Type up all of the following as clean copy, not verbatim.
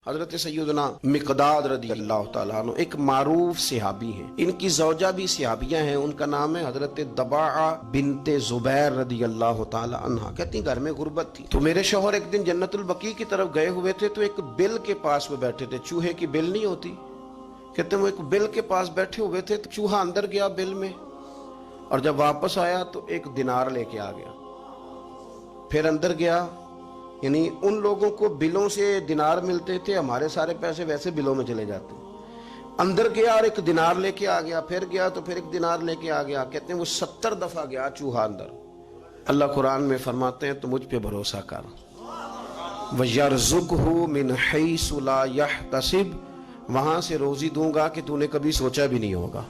حضرت سیدنا مقداد رضی اللہ تعالیٰ عنہ ایک معروف صحابی ہیں، ان کی زوجہ بھی صحابیہ ہیں، ان کا نام ہے حضرت دباعہ بنت زبیر رضی اللہ تعالیٰ عنہ۔ کہتی ہیں گھر میں غربت تھی تو میرے شوہر ایک دن جنت البقیع کی طرف گئے ہوئے تھے تو ایک بل کے پاس وہ بیٹھے تھے، چوہے کی بل نہیں ہوتی، کہتے ہیں وہ ایک بل کے پاس بیٹھے ہوئے تھے تو چوہا اندر گیا بل میں، اور جب واپس آیا تو ایک دینار لے کے آ گیا، پھر اندر گیا، یعنی ان لوگوں کو بلوں سے دینار ملتے تھے، ہمارے سارے پیسے ویسے بلوں میں چلے جاتے ہیں۔ اندر گیا اور ایک دینار لے کے آ گیا، پھر گیا تو پھر ایک دینار لے کے آ گیا، کہتے ہیں وہ 70 دفعہ گیا چوہا اندر۔ اللہ قرآن میں فرماتے ہیں تو مجھ پہ بھروسہ کر، وَيَرْزُقْهُ مِنْ حَيْثُ لَا يَحْتَسِبُ، وہاں سے روزی دوں گا کہ تو نے کبھی سوچا بھی نہیں ہوگا،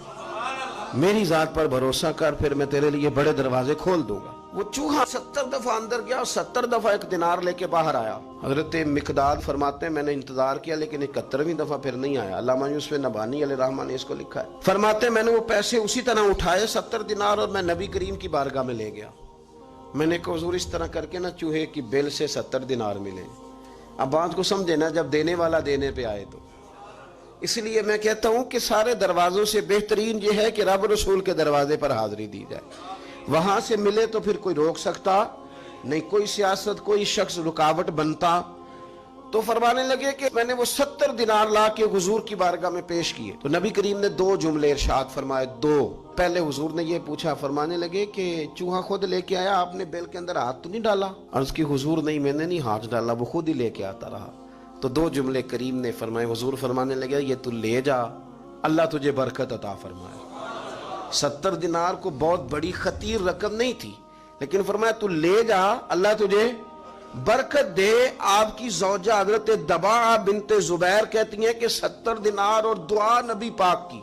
میری ذات پر بھروسہ کر، پھر میں تیرے لیے بڑے دروازے کھول دوں گا۔ وہ چوہا 70 دفعہ اندر گیا اور 70 دفعہ ایک دینار لے کے باہر آیا۔ حضرت مقداد فرماتے ہیں میں نے انتظار کیا لیکن 71ویں دفعہ پھر نہیں آیا۔ علامہ یوسف نبہانی علیہ رحمہ نے اس کو لکھا ہے، فرماتے ہیں میں نے وہ پیسے اسی طرح اٹھائے 70 دینار اور میں نبی کریم کی بارگاہ میں لے گیا، میں نے کہا حضور اس طرح کر کے نا چوہے کی بل سے 70 دینار ملے۔ اب بات کو سمجھے نا، جب دینے والا دینے پہ آئے تو اس لیے میں کہتا ہوں کہ سارے دروازوں سے بہترین یہ ہے کہ رب رسول کے دروازے پر حاضری دی جائے، وہاں سے ملے تو پھر کوئی روک سکتا نہیں، کوئی سیاست کوئی شخص رکاوٹ بنتا۔ تو فرمانے لگے کہ میں نے وہ 70 دینار لا کے حضور کی بارگاہ میں پیش کیے تو نبی کریم نے 2 جملے ارشاد فرمائے، 2۔ پہلے حضور نے یہ پوچھا، فرمانے لگے کہ چوہا خود لے کے آیا، آپ نے بیل کے اندر ہاتھ تو نہیں ڈالا؟ عرض کی حضور نہیں، میں نے نہیں ہاتھ ڈالا، وہ خود ہی لے کے آتا رہا۔ تو 2 جملے کریم نے فرمائے، حضور فرمانے لگے یہ تو لے جا، اللہ تجھے برکت عطا فرمائے۔ 70 دینار کو بہت بڑی خطیر رقم نہیں تھی، لیکن فرمایا تو لے جا، اللہ تجھے برکت دے۔ آپ کی زوجہ حضرت دباعہ بنت زبیر کہتی ہیں کہ 70 دینار اور دعا نبی پاک کی،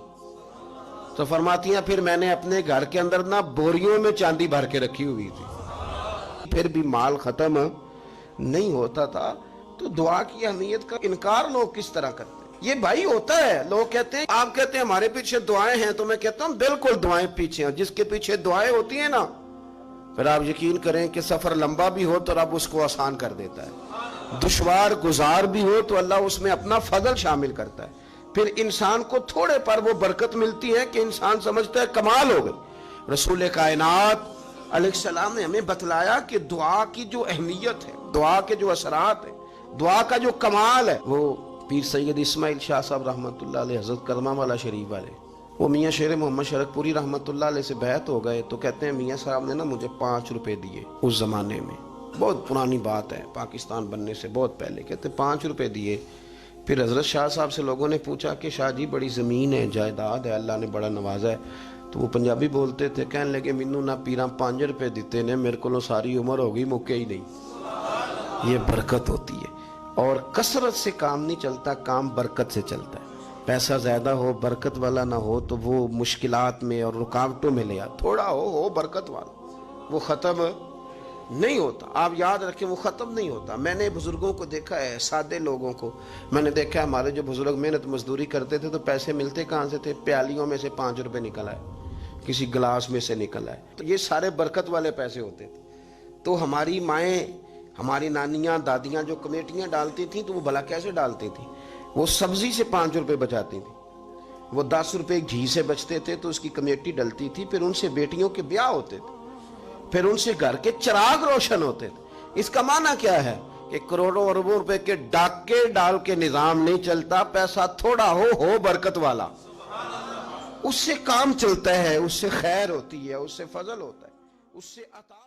تو فرماتی ہیں پھر میں نے اپنے گھر کے اندر نا بوریوں میں چاندی بھر کے رکھی ہوئی تھی، پھر بھی مال ختم نہیں ہوتا تھا۔ تو دعا کی اہمیت کا انکار لوگ کس طرح کرتے ہیں؟ یہ بھائی ہوتا ہے، لوگ کہتے ہیں، آپ کہتے ہیں ہمارے پیچھے دعائیں ہیں، تو میں کہتا ہوں بالکل دعائیں پیچھے ہیں، جس کے پیچھے دعائیں ہوتی ہیں نا، پھر آپ یقین کریں کہ سفر لمبا بھی ہو تو رب اس کو آسان کر دیتا ہے، دشوار گزار بھی ہو تو اللہ اس میں اپنا فضل شامل کرتا ہے، پھر انسان کو تھوڑے پر وہ برکت ملتی ہے کہ انسان سمجھتا ہے کمال ہو گئی۔ رسول کائنات علیہ السلام نے ہمیں بتلایا کہ دعا کی جو اہمیت ہے، دعا کے جو اثرات ہیں، دعا کا جو کمال ہے، وہ پیر سید اسماعیل شاہ صاحب رحمۃ اللہ علیہ، حضرت کرما والا شریف والے، وہ میاں شیر محمد شرک پوری رحمۃ اللہ علیہ سے بیعت ہو گئے تو کہتے ہیں میاں صاحب نے نا مجھے 5 روپے دیے، اس زمانے میں بہت پرانی بات ہے، پاکستان بننے سے بہت پہلے، کہتے 5 روپے دیے۔ پھر حضرت شاہ صاحب سے لوگوں نے پوچھا کہ شاہ جی بڑی زمین ہے، جائیداد ہے، اللہ نے بڑا نوازا ہے، تو وہ پنجابی بولتے تھے، کہنے لگے مینوں نہ پیراں 5 روپے دیتے نے، میرے کو ساری عمر ہو گئی مکے ہی نہیں۔ یہ برکت ہوتی ہے، اور کثرت سے کام نہیں چلتا، کام برکت سے چلتا ہے۔ پیسہ زیادہ ہو برکت والا نہ ہو تو وہ مشکلات میں اور رکاوٹوں میں لے آتا، تھوڑا ہو برکت والا، وہ ختم نہیں ہوتا۔ آپ یاد رکھیں وہ ختم نہیں ہوتا۔ میں نے بزرگوں کو دیکھا ہے، سادے لوگوں کو میں نے دیکھا ہے، ہمارے جو بزرگ محنت مزدوری کرتے تھے تو پیسے ملتے کہاں سے تھے؟ پیالیوں میں سے 5 روپے نکل آئے، کسی گلاس میں سے نکل آئے، تو یہ سارے برکت والے پیسے ہوتے تھے۔ تو ہماری مائیں، ہماری نانیاں دادیاں جو کمیٹیاں ڈالتی تھیں تو وہ بھلا کیسے ڈالتی تھیں؟ وہ سبزی سے 5 روپے بچاتی تھیں، وہ 10 روپے گھی سے بچتے تھے تو اس کی کمیٹی ڈلتی تھی، پھر ان سے بیٹیوں کے بیاہ ہوتے تھے، پھر ان سے گھر کے چراغ روشن ہوتے تھے۔ اس کا معنی کیا ہے کہ کروڑوں اربوں روپے کے ڈاکے ڈال کے نظام نہیں چلتا، پیسہ تھوڑا ہو برکت والا، اس سے کام چلتا ہے، اس سے خیر ہوتی ہے، اس سے فضل ہوتا ہے، اس سے عطا